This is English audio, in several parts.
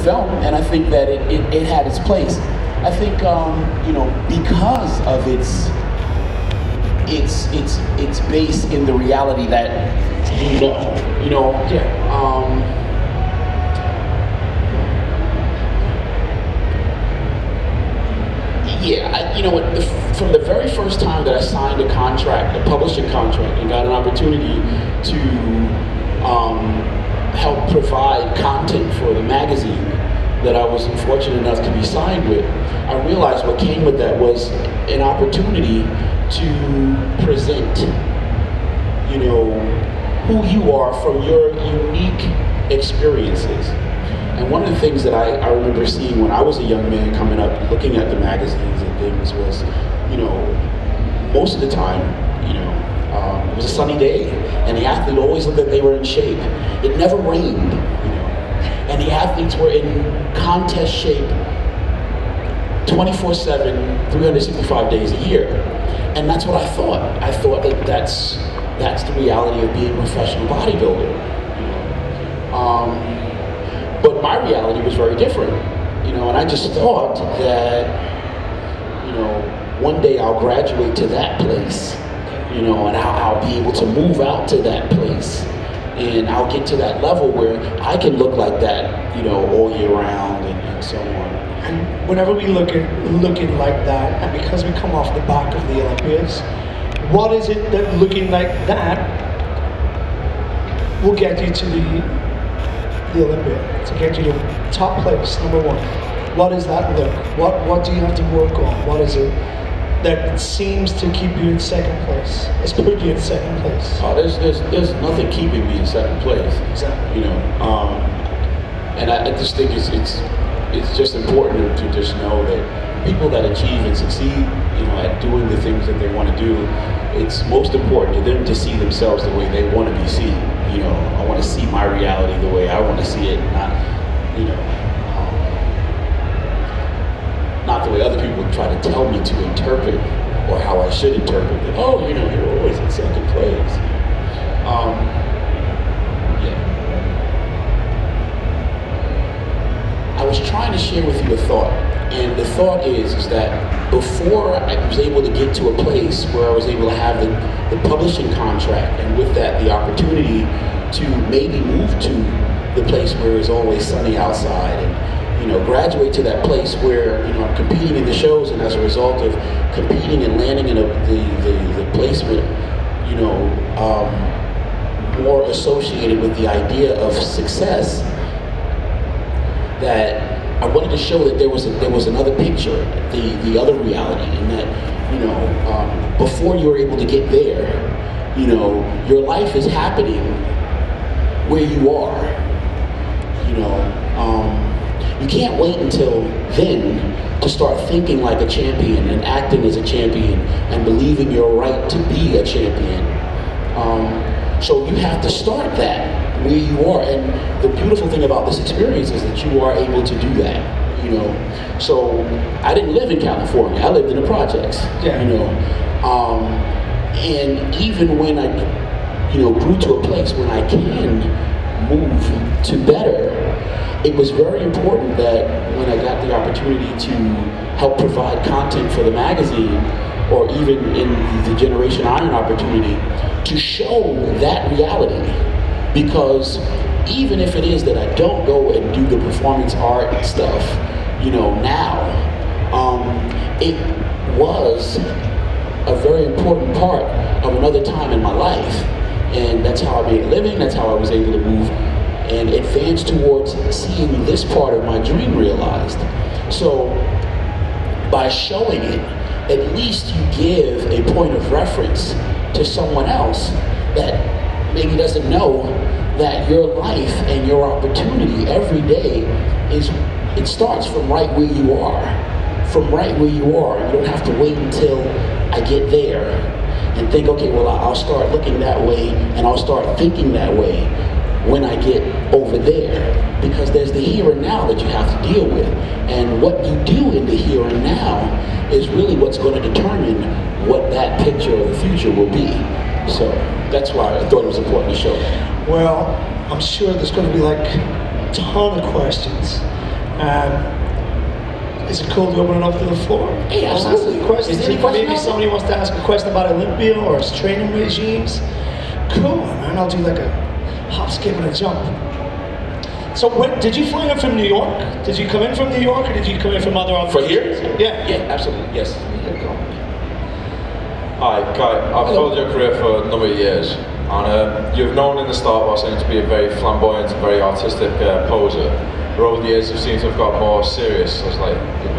film, and I think that it had its place. I think you know, because of its base in the reality that you know. Yeah, you know what? From the very first time that I signed a contract, a publishing contract, and got an opportunity to help provide content for the magazine that I was fortunate enough to be signed with, I realized what came with that was an opportunity to present, you know, who you are from your unique experiences. And one of the things that I remember seeing when I was a young man coming up, looking at the magazines and things was, you know, most of the time, you know, it was a sunny day, and the athlete always looked like they were in shape. It never rained, you know, and the athletes were in contest shape 24/7, 365 days a year. And that's what I thought. I thought that that's the reality of being a professional bodybuilder. You know? But my reality was very different, you know, and I just thought that, you know, one day I'll graduate to that place, you know, and I'll be able to move out to that place, and I'll get to that level where I can look like that, you know, all year round and so on. And whenever we look at looking like that, and because we come off the back of the Olympics, what is it that looking like that will get you to the Olympia, to get you to top place, number one? What is that look? What do you have to work on? What is it that seems to keep you in second place? Let's put you in second place. Oh, there's nothing keeping me in second place. Exactly. You know, and I just think it's just important to just know that people that achieve and succeed, you know, at doing the things that they want to do, it's most important to them to see themselves the way they want to be seen. You know, I want to see my reality the way I want to see it, not, you know, not the way other people try to tell me to interpret, or how I should interpret it. Oh, you know, you're always in second place. Yeah. I was trying to share with you a thought, and the thought is that before I was able to get to a place where I was able to have the publishing contract, and with that the opportunity to maybe move to the place where it's always sunny outside, and, you know, graduate to that place where, you know, I'm competing in the shows, and as a result of competing and landing in the placement, you know, more associated with the idea of success, that I wanted to show that there was another picture, the other reality, and that, you know, before you're able to get there, you know, your life is happening where you are. You know, you can't wait until then to start thinking like a champion and acting as a champion and believing you're right to be a champion. So you have to start that where you are, and the beautiful thing about this experience is that you are able to do that, you know. So I didn't live in California, I lived in the projects, yeah. You know. And even when I, you know, grew to a place when I can move to better, it was very important that when I got the opportunity to help provide content for the magazine, or even in the Generation Iron opportunity, to show that reality. Because even if it is that I don't go and do the performance art stuff, you know, now, it was a very important part of another time in my life. And that's how I made a living, that's how I was able to move and advance towards seeing this part of my dream realized. So by showing it, at least you give a point of reference to someone else that maybe doesn't know that your life and your opportunity every day it starts from right where you are. From right where you are. You don't have to wait until I get there and think, okay, well, I'll start looking that way and I'll start thinking that way when I get over there. Because there's the here and now that you have to deal with. And what you do in the here and now is really what's going to determine what that picture of the future will be. So that's why I thought it was important to show that. Well, I'm sure there's going to be like a ton of questions. Is it cool to open it up to the floor? Hey, absolutely. Questions? Is there any question Maybe out there? somebody wants to ask a question about Olympia or his training regimes. Cool, man. I'll do like a hop, skip, and a jump. So, did you fly in from New York? Did you come in from New York, or did you come in from other offices? For here? Yeah. Yeah, absolutely. Yes. Hi, Kai. I've followed your career for a number of years, and you've known in the start while saying to be a very flamboyant and very artistic poser. But over the years, you seem to have got more serious as like your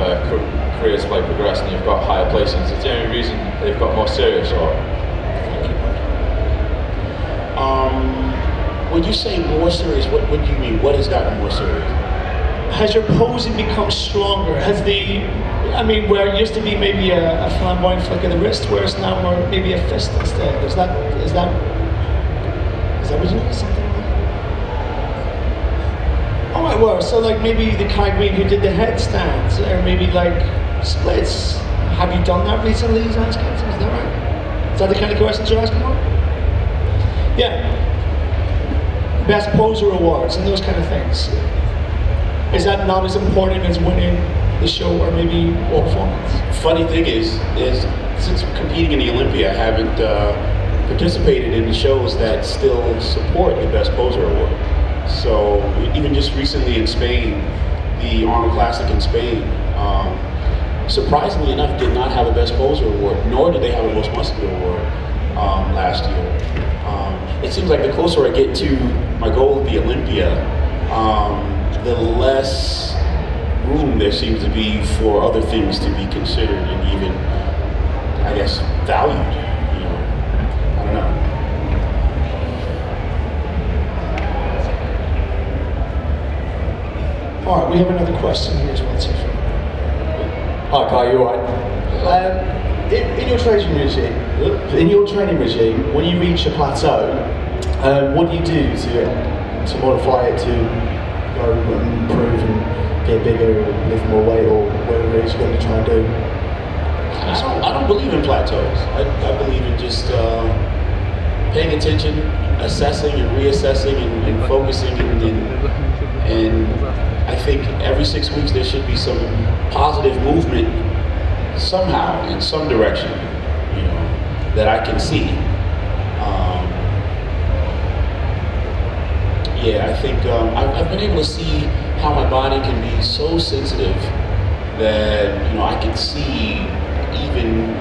careers like progressed, and you've got higher placings. Is there any reason they've got more serious, or? When you say more serious, what do you mean? What has gotten more serious? Has your posing become stronger? Has where it used to be maybe a flamboyant flick of the wrist, where it's now more maybe a fist instead. Is that what you mean? Something like that? Oh, right, well, so like maybe the Kai Greene who did the headstands, or maybe like splits. Have you done that recently? He's asking. Is that right? Is that the kind of questions you're asking for? Yeah. Best poser awards and those kind of things. Is that not as important as winning the show or maybe performance? Funny thing is since competing in the Olympia, I haven't participated in the shows that still support the Best Poser Award. So even just recently in Spain, the Arnold Classic in Spain, surprisingly enough, did not have a Best Poser Award, nor did they have a Most Muscular Award last year. It seems like the closer I get to my goal of the Olympia, the less room there seems to be for other things to be considered and even, I guess, valued. You know, I don't know. All right, we have another question here as well, Tiff. Hi, Kai, you alright? In your training regime, when you reach a plateau, what do you do to modify it to go and improve and get bigger or lift more weight or whatever it is you're going to try and do? I don't believe in plateaus. I believe in just paying attention, assessing and reassessing and focusing and I think every 6 weeks there should be some positive movement somehow in some direction, you know, that I can see. Yeah, I think I've been able to see how my body can be so sensitive that, you know, I can see even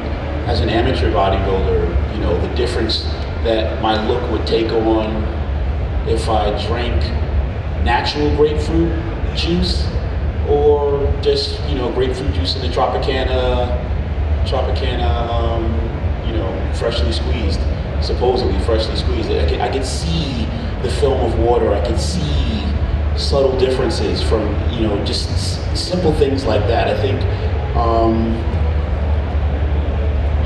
as an amateur bodybuilder, you know, the difference that my look would take on if I drank natural grapefruit juice or just, you know, grapefruit juice in the Tropicana, you know, freshly squeezed, supposedly freshly squeezed. I could see the film of water. I could see subtle differences from, you know, just simple things like that. I think,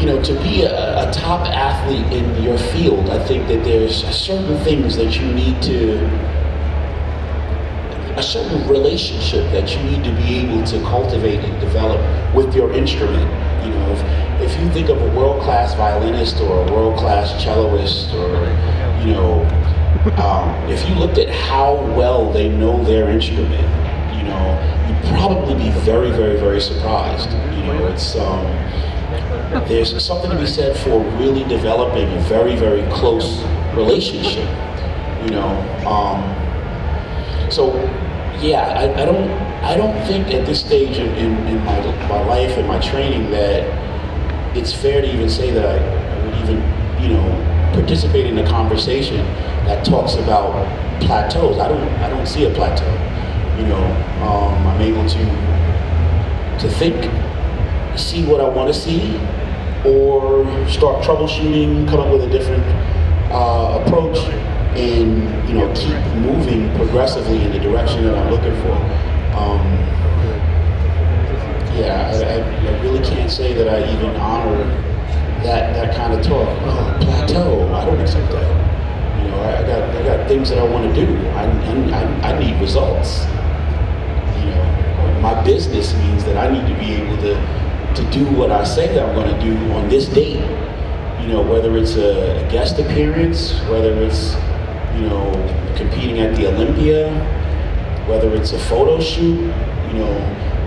you know, to be a top athlete in your field, I think that there's certain things that you need to, a certain relationship that you need to be able to cultivate and develop with your instrument. You know, if you think of a world-class violinist or a world-class celloist, or, you know, if you looked at how well they know their instrument, you know, you'd probably be very, very, very surprised. You know, it's there's something to be said for really developing a very, very close relationship. You know, so yeah, I don't think at this stage in my life and my training that it's fair to even say that I would even, you know, participate in a conversation that talks about plateaus. I don't see a plateau. You know, I'm able to think, see what I want to see, or start troubleshooting, come up with a different approach, and, you know, keep moving progressively in the direction that I'm looking for. Yeah, I really can't say that I even honor that kind of talk. Oh, plateau, I don't accept that. You know, I got things that I want to do. I need results. You know, my business means that I need to be able to do what I say that I'm going to do on this date. You know, whether it's a guest appearance, whether it's, you know, competing at the Olympia, whether it's a photo shoot, you know,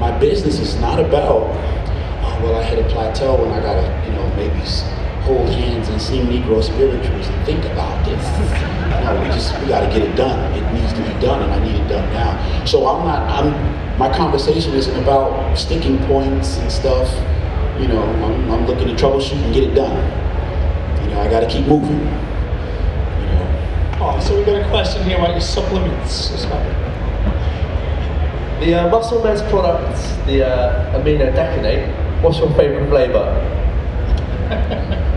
my business is not about, oh, well, I hit a plateau and I gotta, you know, maybe hold hands and sing Negro spirituals and think about this. No, we gotta get it done. It needs to be done, and I need it done now. So my conversation isn't about sticking points and stuff. You know, I'm looking to troubleshoot and get it done. You know, I gotta keep moving. You know. Oh, so we got a question here about your supplements as well. The Muscle Men's products, the Amino Decanate, what's your favourite flavour?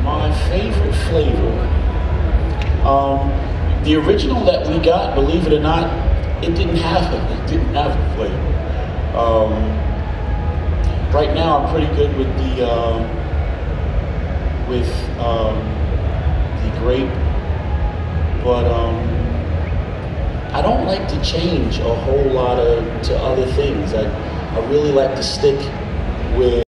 My favorite flavor, the original that we got, believe it or not, it didn't have a flavor. Right now, I'm pretty good with the grape, but I don't like to change a whole lot to other things. I really like to stick with